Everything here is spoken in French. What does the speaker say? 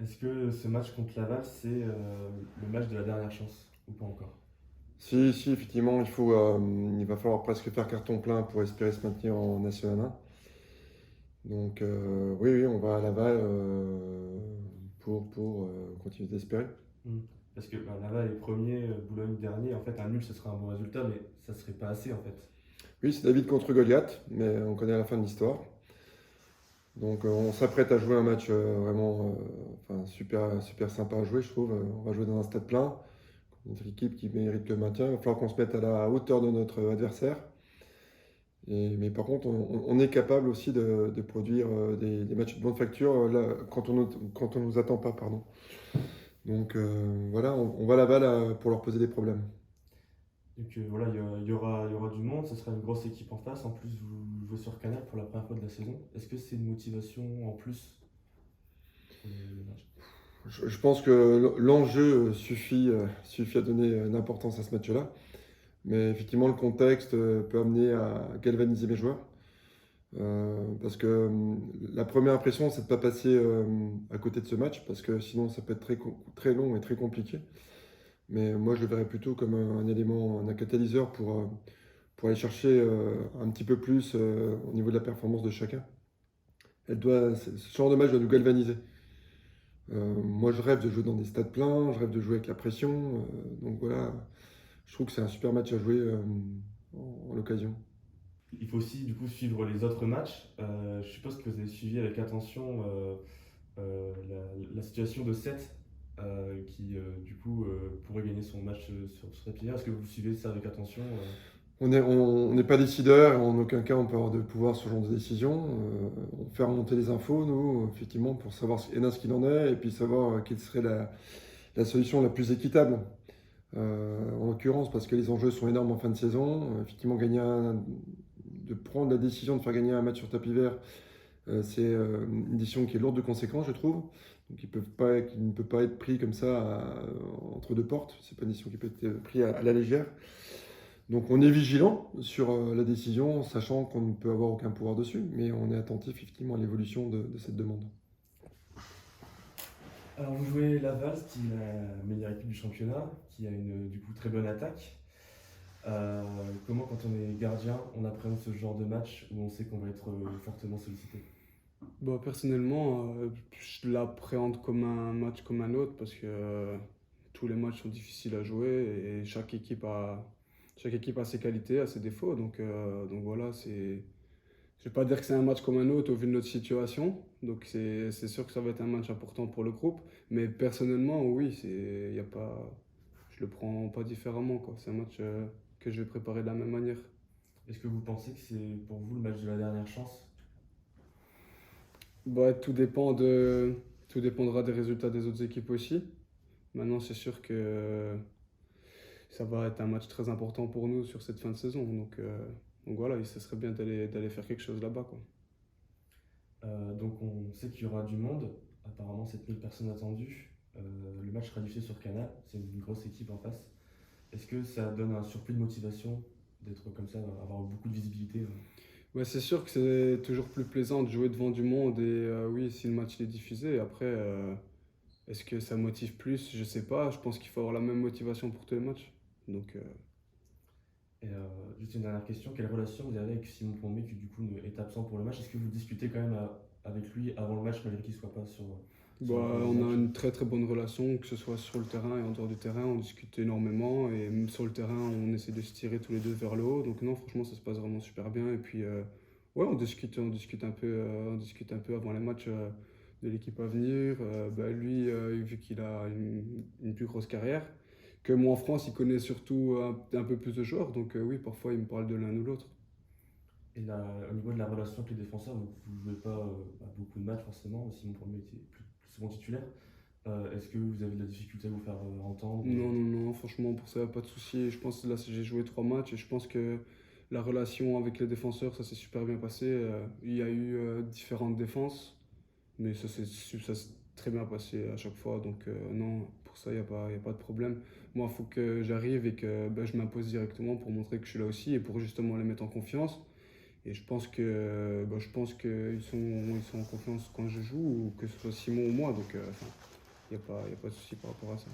Est-ce que ce match contre Laval, c'est le match de la dernière chance ou pas encore? Si, effectivement, il va falloir presque faire carton plein pour espérer se maintenir en National 1. Donc, oui, on va à Laval pour continuer d'espérer. Hmm. Parce que Laval est premier, Boulogne dernier. En fait, un nul, ce serait un bon résultat, mais ça serait pas assez en fait. Oui, c'est David contre Goliath, mais on connaît la fin de l'histoire. Donc, on s'apprête à jouer un match vraiment enfin, super sympa à jouer, je trouve. On va jouer dans un stade plein, notre équipe qui mérite le maintien. Il va falloir qu'on se mette à la hauteur de notre adversaire. Mais par contre, on est capable aussi de produire des matchs de bonne facture là, quand on nous attend pas, pardon. Donc voilà, on va là-bas là, pour leur poser des problèmes. Donc voilà, il y aura du monde, ce sera une grosse équipe en face. En plus, vous jouez sur Canal pour la première fois de la saison. Est-ce que c'est une motivation en plus pour le match? Je pense que l'enjeu suffit à donner une importance à ce match-là. Mais effectivement, le contexte peut amener à galvaniser mes joueurs. Parce que la première impression, c'est de ne pas passer à côté de ce match, parce que sinon, ça peut être très long et très compliqué. Mais moi, je le verrais plutôt comme un élément, un catalyseur pour aller chercher un petit peu plus au niveau de la performance de chacun. Ce genre de match doit nous galvaniser. Moi, je rêve de jouer dans des stades pleins, je rêve de jouer avec la pression. Donc voilà, je trouve que c'est un super match à jouer en l'occasion. Il faut aussi du coup suivre les autres matchs. Je suppose que vous avez suivi avec attention la situation de Seth qui du coup pourrait gagner son match sur la pilière. Est-ce que vous suivez ça avec attention? On n'est pas décideur, et en aucun cas on peut avoir de pouvoir sur ce genre de décision. On fait remonter les infos, nous, effectivement, pour savoir ce qu'il en est, et puis savoir quelle serait la solution la plus équitable. En l'occurrence, parce que les enjeux sont énormes en fin de saison. Effectivement, de prendre la décision de faire gagner un match sur tapis vert, c'est une décision qui est lourde de conséquences, je trouve. Donc, qui ne peut pas être pris comme ça entre deux portes. C'est pas une décision qui peut être prise à la légère. Donc, on est vigilant sur la décision, sachant qu'on ne peut avoir aucun pouvoir dessus, mais on est attentif effectivement à l'évolution de cette demande. Alors vous jouez Laval, qui est la meilleure équipe du championnat, qui a une du coup très bonne attaque. Comment quand on est gardien, on appréhende ce genre de match où on sait qu'on va être fortement sollicité? Bah, personnellement, je l'appréhende comme un match comme un autre parce que tous les matchs sont difficiles à jouer et chaque équipe a ses qualités, a ses défauts. Donc voilà, je vais pas dire que c'est un match comme un autre au vu de notre situation. Donc c'est sûr que ça va être un match important pour le groupe. Mais personnellement, oui, y a pas, je le prends pas différemment, quoi. C'est un match que je vais préparer de la même manière. Est-ce que vous pensez que c'est pour vous le match de la dernière chance? Bah, tout dépendra des résultats des autres équipes aussi. Maintenant, c'est sûr que ça va être un match très important pour nous sur cette fin de saison. Donc voilà, ce serait bien d'aller faire quelque chose là-bas, quoi. Donc on sait qu'il y aura du monde, apparemment 7000 personnes attendues. Le match sera diffusé sur Canal, c'est une grosse équipe en face. Est-ce que ça donne un surplus de motivation d'être comme ça, avoir beaucoup de visibilité? Ouais, c'est sûr que c'est toujours plus plaisant de jouer devant du monde et oui, si le match il est diffusé. Après, est-ce que ça motive plus? Je sais pas. Je pense qu'il faut avoir la même motivation pour tous les matchs. Donc, Et juste une dernière question, quelle relation vous avez avec Simon Plombé qui du coup est absent pour le match? Est-ce que vous discutez quand même avec lui avant le match malgré qu'il ne soit pas bah, sur la pelouse du on a match? une très très bonne relation, que ce soit sur le terrain et en dehors du terrain. On discute énormément et même sur le terrain, on essaie de se tirer tous les deux vers le haut. Donc non, franchement, ça se passe vraiment super bien. Et puis, ouais, on discute un peu avant les matchs de l'équipe à venir. Bah, lui, vu qu'il a une plus grosse carrière, que moi en France, il connaît surtout un peu plus de joueurs. Donc oui, parfois, il me parle de l'un ou l'autre. Et au niveau de la relation avec les défenseurs, vous ne jouez pas beaucoup de matchs forcément, Simon Plombé était plus souvent titulaire. Est-ce que vous avez de la difficulté à vous faire entendre? Non, franchement, pour ça, pas de souci. Je pense que là, j'ai joué 3 matchs et je pense que la relation avec les défenseurs, ça s'est super bien passé. Il y a eu différentes défenses, mais ça s'est très bien passé à chaque fois. Donc, non, pour ça, il y a pas de problème. Moi, il faut que j'arrive et que ben, je m'impose directement pour montrer que je suis là aussi et pour justement les mettre en confiance. Et je pense qu'ils sont en confiance quand je joue, ou que ce soit Simon ou moi. Donc, il n'y a pas de souci par rapport à ça.